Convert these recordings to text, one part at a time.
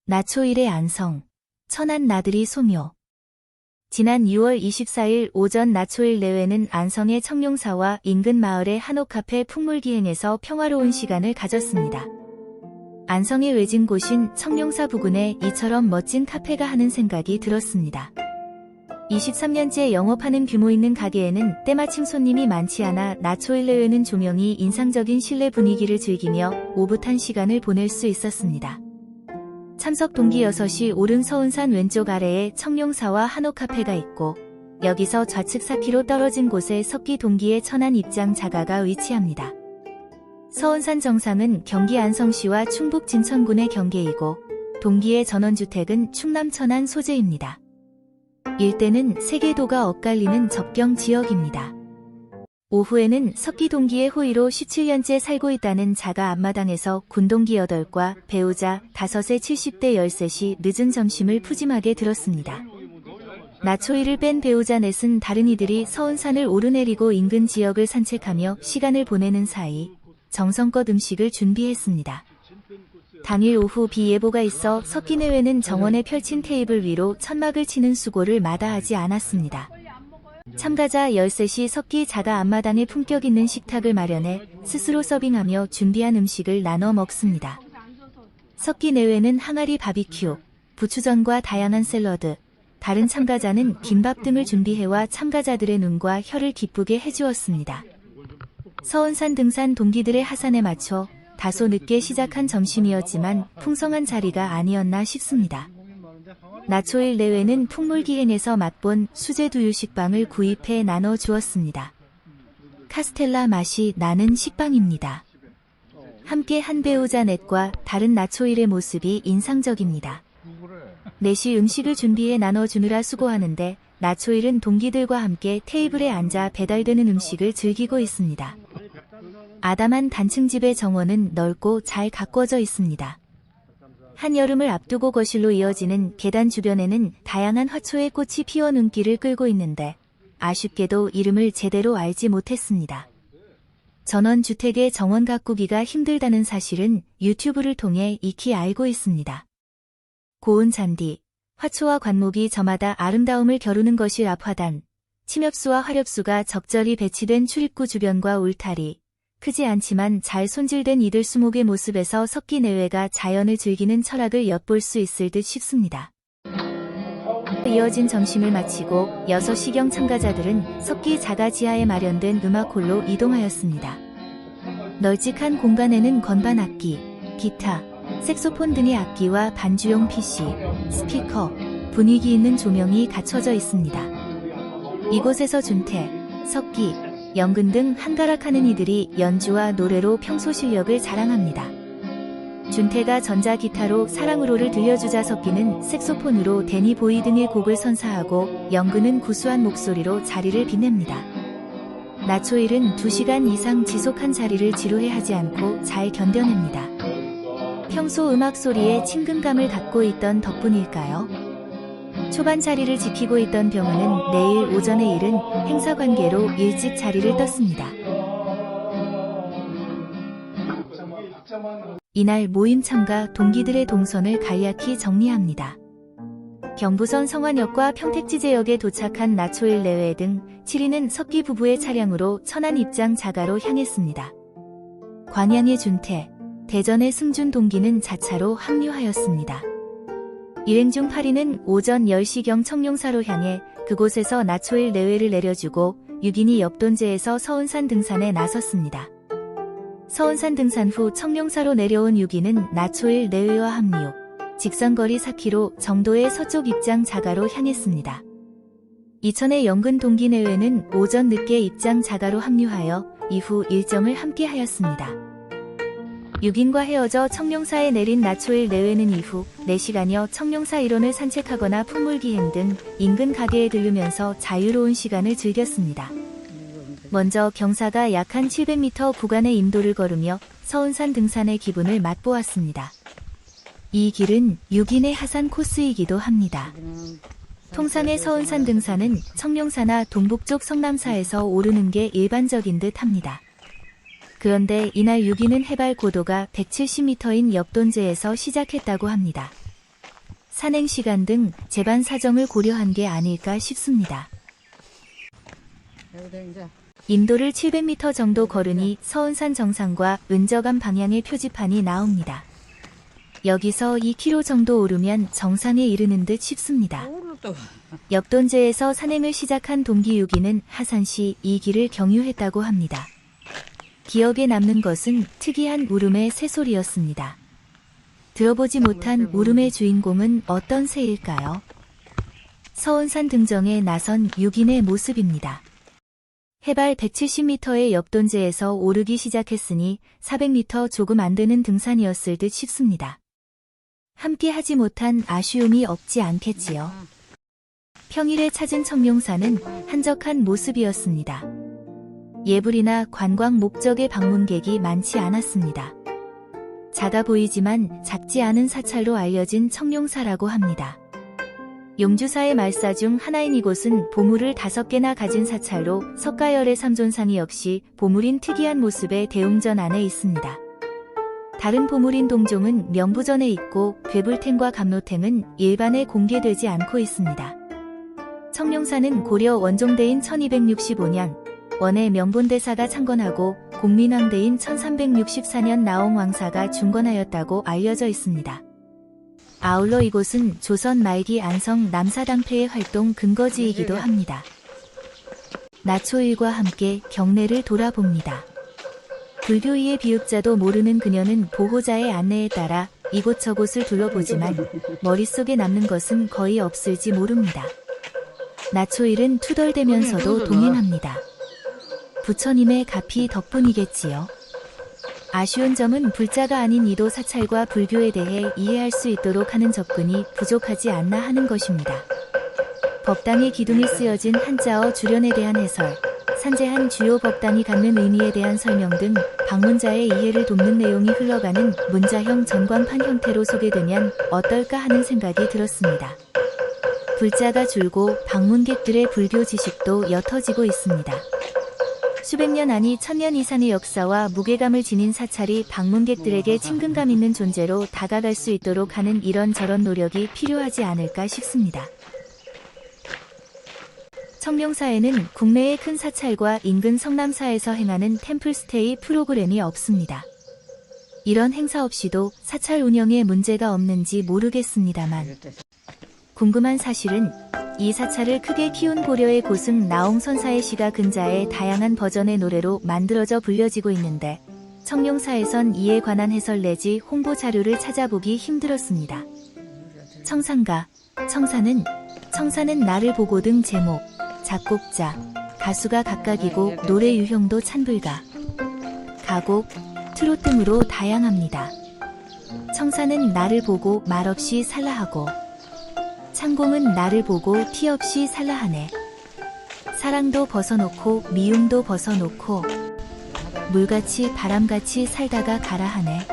나초일의 안성, 천안 나들이 소묘. 지난 6월 24일 오전 나초일 내외는 안성의 청룡사와 인근 마을의 한옥카페 풍물기행에서 평화로운 시간을 가졌습니다. 안성의 외진 곳인 청룡사 부근에 이처럼 멋진 카페가 하는 생각이 들었습니다. 23년째 영업하는 규모 있는 가게에는 때마침 손님이 많지 않아 나초일 내외는 조명이 인상적인 실내 분위기를 즐기며 오붓한 시간을 보낼 수 있었습니다. 참석 동기 6이 오른 서운산 왼쪽 아래에 청룡사와 한옥카페가 있고 여기서 좌측 4km 떨어진 곳에 석기 동기의 천안 입장 자가가 위치합니다. 서운산 정상은 경기 안성시와 충북 진천군의 경계이고 동기의 전원주택은 충남 천안 소재입니다. 일대는 세계도가 엇갈리는 접경 지역입니다. 오후에는 석기 동기의 호의로 17년째 살고 있다는 자가 앞마당에서 군동기 8과 배우자 5의 70대 13이 늦은 점심을 푸짐하게 들었습니다. 나초일을 뺀 배우자 넷은 다른 이들이 서운산을 오르내리고 인근 지역을 산책하며 시간을 보내는 사이 정성껏 음식을 준비했습니다. 당일 오후 비 예보가 있어 석기 내외는 정원에 펼친 테이블 위로 천막을 치는 수고를 마다하지 않았습니다. 참가자 13이 석기 자가 앞마당에 품격 있는 식탁을 마련해 스스로 서빙하며 준비한 음식을 나눠 먹습니다. 석기 내외는 항아리 바비큐, 부추전과 다양한 샐러드, 다른 참가자는 김밥 등을 준비해와 참가자들의 눈과 혀를 기쁘게 해주었습니다. 서운산 등산 동기들의 하산에 맞춰 다소 늦게 시작한 점심이었지만 풍성한 자리가 아니었나 싶습니다. 나초일 내외는 풍물기행에서 맛본 수제두유 식빵을 구입해 나눠 주었습니다. 카스텔라 맛이 나는 식빵입니다. 함께 한 배우자 넷과 다른 나초일의 모습이 인상적입니다. 넷이 음식을 준비해 나눠주느라 수고하는데 나초일은 동기들과 함께 테이블에 앉아 배달되는 음식을 즐기고 있습니다. 아담한 단층집의 정원은 넓고 잘 가꿔져 있습니다. 한여름을 앞두고 거실로 이어지는 계단 주변에는 다양한 화초의 꽃이 피어 눈길을 끌고 있는데 아쉽게도 이름을 제대로 알지 못했습니다. 전원주택의 정원 가꾸기가 힘들다는 사실은 유튜브를 통해 익히 알고 있습니다. 고운 잔디, 화초와 관목이 저마다 아름다움을 겨루는 것이 앞화단, 침엽수와 화렵수가 적절히 배치된 출입구 주변과 울타리, 크지 않지만 잘 손질된 이들 수목의 모습에서 석기 내외가 자연을 즐기는 철학을 엿볼 수 있을 듯 싶습니다. 이어진 점심을 마치고 6시경 참가자들은 석기 자가 지하에 마련된 음악홀로 이동하였습니다. 널찍한 공간에는 건반 악기, 기타, 색소폰 등의 악기와 반주용 PC, 스피커, 분위기 있는 조명이 갖춰져 있습니다. 이곳에서 준태, 석기, 영근 등 한가락하는 이들이 연주와 노래로 평소 실력을 자랑합니다. 준태가 전자기타로 사랑으로를 들려주자 석기는 색소폰으로 데니보이 등의 곡을 선사하고 영근은 구수한 목소리로 자리를 빛냅니다. 나초일은 2시간 이상 지속한 자리를 지루해하지 않고 잘 견뎌냅니다. 평소 음악 소리에 친근감을 갖고 있던 덕분일까요? 초반 자리를 지키고 있던 병우는 내일 오전의 일은 행사 관계로 일찍 자리를 떴습니다. 이날 모임 참가 동기들의 동선을 간략히 정리합니다. 경부선 성안역과 평택지제역에 도착한 나초일 내외 등 7인은 석기 부부의 차량으로 천안 입장 자가로 향했습니다. 관양의 준태, 대전의 승준 동기는 자차로 합류하였습니다. 일행 중 8인은 오전 10시경 청룡사로 향해 그곳에서 나초일 내외를 내려주고 6인이 옆돈제에서 서운산 등산에 나섰습니다. 서운산 등산 후 청룡사로 내려온 6인은 나초일 내외와 합류, 직선거리 4km 정도의 서쪽 입장 자가로 향했습니다. 이천의 영근 동기 내외는 오전 늦게 입장 자가로 합류하여 이후 일정을 함께 하였습니다. 6인과 헤어져 청룡사에 내린 나초일 내외는 이후 4시간여 청룡사 일원을 산책하거나 풍물기행 등 인근 가게에 들르면서 자유로운 시간을 즐겼습니다. 먼저 경사가 약 한 700m 구간의 임도를 걸으며 서운산 등산의 기분을 맛보았습니다. 이 길은 6인의 하산 코스이기도 합니다. 통상의 서운산 등산은 청룡사나 동북쪽 성남사에서 오르는 게 일반적인 듯 합니다. 그런데 이날 6인은 해발 고도가 170m인 옆돈제에서 시작했다고 합니다. 산행 시간 등 제반 사정을 고려한 게 아닐까 싶습니다. 인도를 700m 정도 걸으니 서운산 정상과 은저감 방향의 표지판이 나옵니다. 여기서 2km 정도 오르면 정상에 이르는 듯 싶습니다. 역돈제에서 산행을 시작한 동기 6인은 하산시 이 길을 경유했다고 합니다. 기억에 남는 것은 특이한 울음의 새소리였습니다. 들어보지 못한 울음의 주인공은 어떤 새일까요? 서운산 등정에 나선 6인의 모습입니다. 해발 170m의 역돈제에서 오르기 시작했으니 400m 조금 안 되는 등산이었을 듯 싶습니다. 함께 하지 못한 아쉬움이 없지 않겠지요. 평일에 찾은 청룡산은 한적한 모습이었습니다. 예불이나 관광 목적의 방문객이 많지 않았습니다. 작아 보이지만 작지 않은 사찰로 알려진 청룡사라고 합니다. 용주사의 말사 중 하나인 이곳은 보물을 5개나 가진 사찰로 석가열의 삼존상이 역시 보물인 특이한 모습의 대웅전 안에 있습니다. 다른 보물인 동종은 명부전에 있고 괴불탱과 감로탱은 일반에 공개되지 않고 있습니다. 청룡사는 고려 원종대인 1265년 원의 명본대사가 창건하고 공민왕대인 1364년 나홍왕사가 중건하였다고 알려져 있습니다. 아울러 이곳은 조선 말기 안성 남사당패의 활동 근거지이기도 합니다. 나초일과 함께 경내를 돌아봅니다. 불교의의 비읍자도 모르는 그녀는 보호자의 안내에 따라 이곳저곳을 둘러보지만 머릿속에 남는 것은 거의 없을지 모릅니다. 나초일은 투덜대면서도 동행합니다. 부처님의 가피 덕분이겠지요. 아쉬운 점은 불자가 아닌 이도 사찰과 불교에 대해 이해할 수 있도록 하는 접근이 부족하지 않나 하는 것입니다. 법당의 기둥이 쓰여진 한자어 주련에 대한 해설, 산재한 주요 법당이 갖는 의미에 대한 설명 등 방문자의 이해를 돕는 내용이 흘러가는 문자형 전광판 형태로 소개되면 어떨까 하는 생각이 들었습니다. 불자가 줄고 방문객들의 불교 지식도 옅어지고 있습니다. 수백 년 아니 1000년 이상의 역사와 무게감을 지닌 사찰이 방문객들에게 친근감 있는 존재로 다가갈 수 있도록 하는 이런저런 노력이 필요하지 않을까 싶습니다. 청룡사에는 국내의 큰 사찰과 인근 성남사에서 행하는 템플스테이 프로그램이 없습니다. 이런 행사 없이도 사찰 운영에 문제가 없는지 모르겠습니다만 궁금한 사실은 이 사찰을 크게 키운 고려의 고승 나홍선사의 시가 근자의 다양한 버전의 노래로 만들어져 불려지고 있는데 청룡사에선 이에 관한 해설 내지 홍보 자료를 찾아보기 힘들었습니다. 청산가, 청사는 나를 보고 등 제목, 작곡자, 가수가 각각이고 노래 유형도 찬불가, 가곡, 트롯 등으로 다양합니다. 청사는 나를 보고 말없이 살라하고 창공은 나를 보고 티 없이 살라하네. 사랑도 벗어놓고 미움도 벗어놓고 물같이 바람같이 살다가 가라 하네.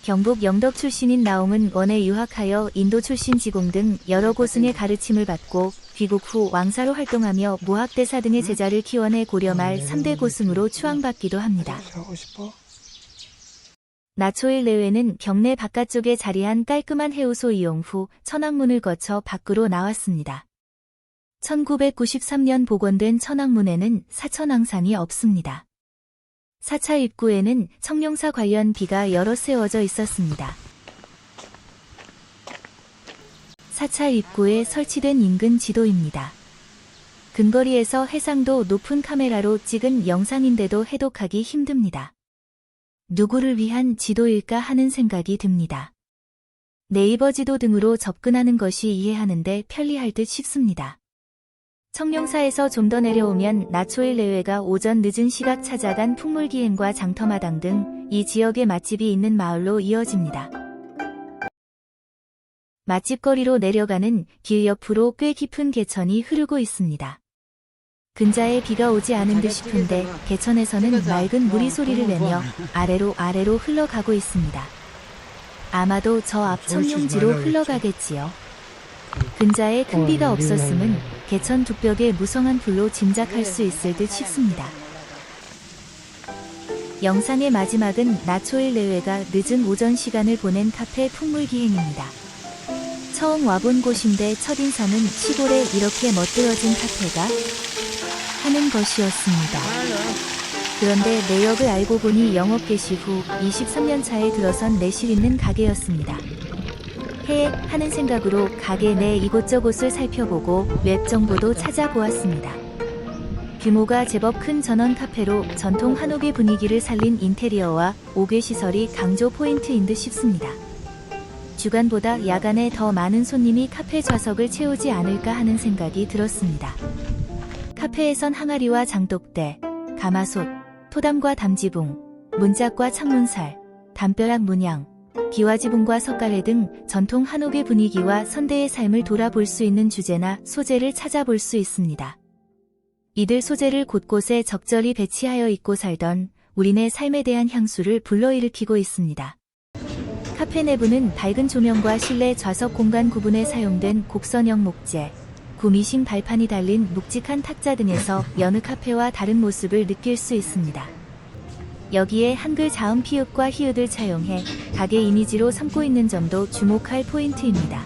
경북 영덕 출신인 나홍은 원에 유학하여 인도 출신 지공 등 여러 고승의 가르침을 받고 귀국 후 왕사로 활동하며 무학대사 등의 제자를 키워내 고려 말 3대 고승으로 추앙받기도 합니다. 나초일 내외는 경내 바깥쪽에 자리한 깔끔한 해우소 이용 후 천왕문을 거쳐 밖으로 나왔습니다. 1993년 복원된 천왕문에는 사천왕산이 없습니다. 사찰 입구에는 청룡사 관련 비가 여러 세워져 있었습니다. 사찰 입구에 설치된 인근 지도입니다. 근거리에서 해상도 높은 카메라로 찍은 영상인데도 해독하기 힘듭니다. 누구를 위한 지도일까 하는 생각이 듭니다. 네이버 지도 등으로 접근하는 것이 이해하는데 편리할 듯 싶습니다. 청룡사에서 좀 더 내려오면 나초일 내외가 오전 늦은 시각 찾아간 풍물기행과 장터마당 등 이 지역의 맛집이 있는 마을로 이어집니다. 맛집거리로 내려가는 길 옆으로 꽤 깊은 개천이 흐르고 있습니다. 근자에 비가 오지 않은 듯 싶은데 개천에서는 맑은 물이 소리를 내며 아래로 흘러가고 있습니다. 아마도 저 앞 청룡지로 흘러가겠지요. 근자에 큰 비가 없었음은 개천 둑벽의 무성한 불로 짐작할 수 있을 듯 싶습니다. 영상의 마지막은 나초일 내외가 늦은 오전 시간을 보낸 카페 풍물기행입니다. 처음 와본 곳인데 첫인상은 시골에 이렇게 멋들어진 카페가? 하는 것이었습니다. 그런데 내역을 알고 보니 영업 개시 후 23년 차에 들어선 내실 있는 가게였습니다. 하는 생각으로 가게 내 이곳저곳을 살펴보고 웹 정보도 찾아보았습니다. 규모가 제법 큰 전원 카페로 전통 한옥의 분위기를 살린 인테리어와 5개 시설이 강조 포인트인 듯 싶습니다. 주간보다 야간에 더 많은 손님이 카페 좌석을 채우지 않을까 하는 생각이 들었습니다. 카페에선 항아리와 장독대, 가마솥, 토담과 담지붕, 문짝과 창문살, 담벼락 문양, 기와지붕과 석가래 등 전통 한옥의 분위기와 선대의 삶을 돌아볼 수 있는 주제나 소재를 찾아볼 수 있습니다. 이들 소재를 곳곳에 적절히 배치하여 있고 살던 우리네 삶에 대한 향수를 불러일으키고 있습니다. 카페 내부는 밝은 조명과 실내 좌석 공간 구분에 사용된 곡선형 목재, 구미싱 발판이 달린 묵직한 탁자 등에서 여느 카페와 다른 모습을 느낄 수 있습니다. 여기에 한글 자음 피읍과 히읗을 차용해 가게 이미지로 삼고 있는 점도 주목할 포인트입니다.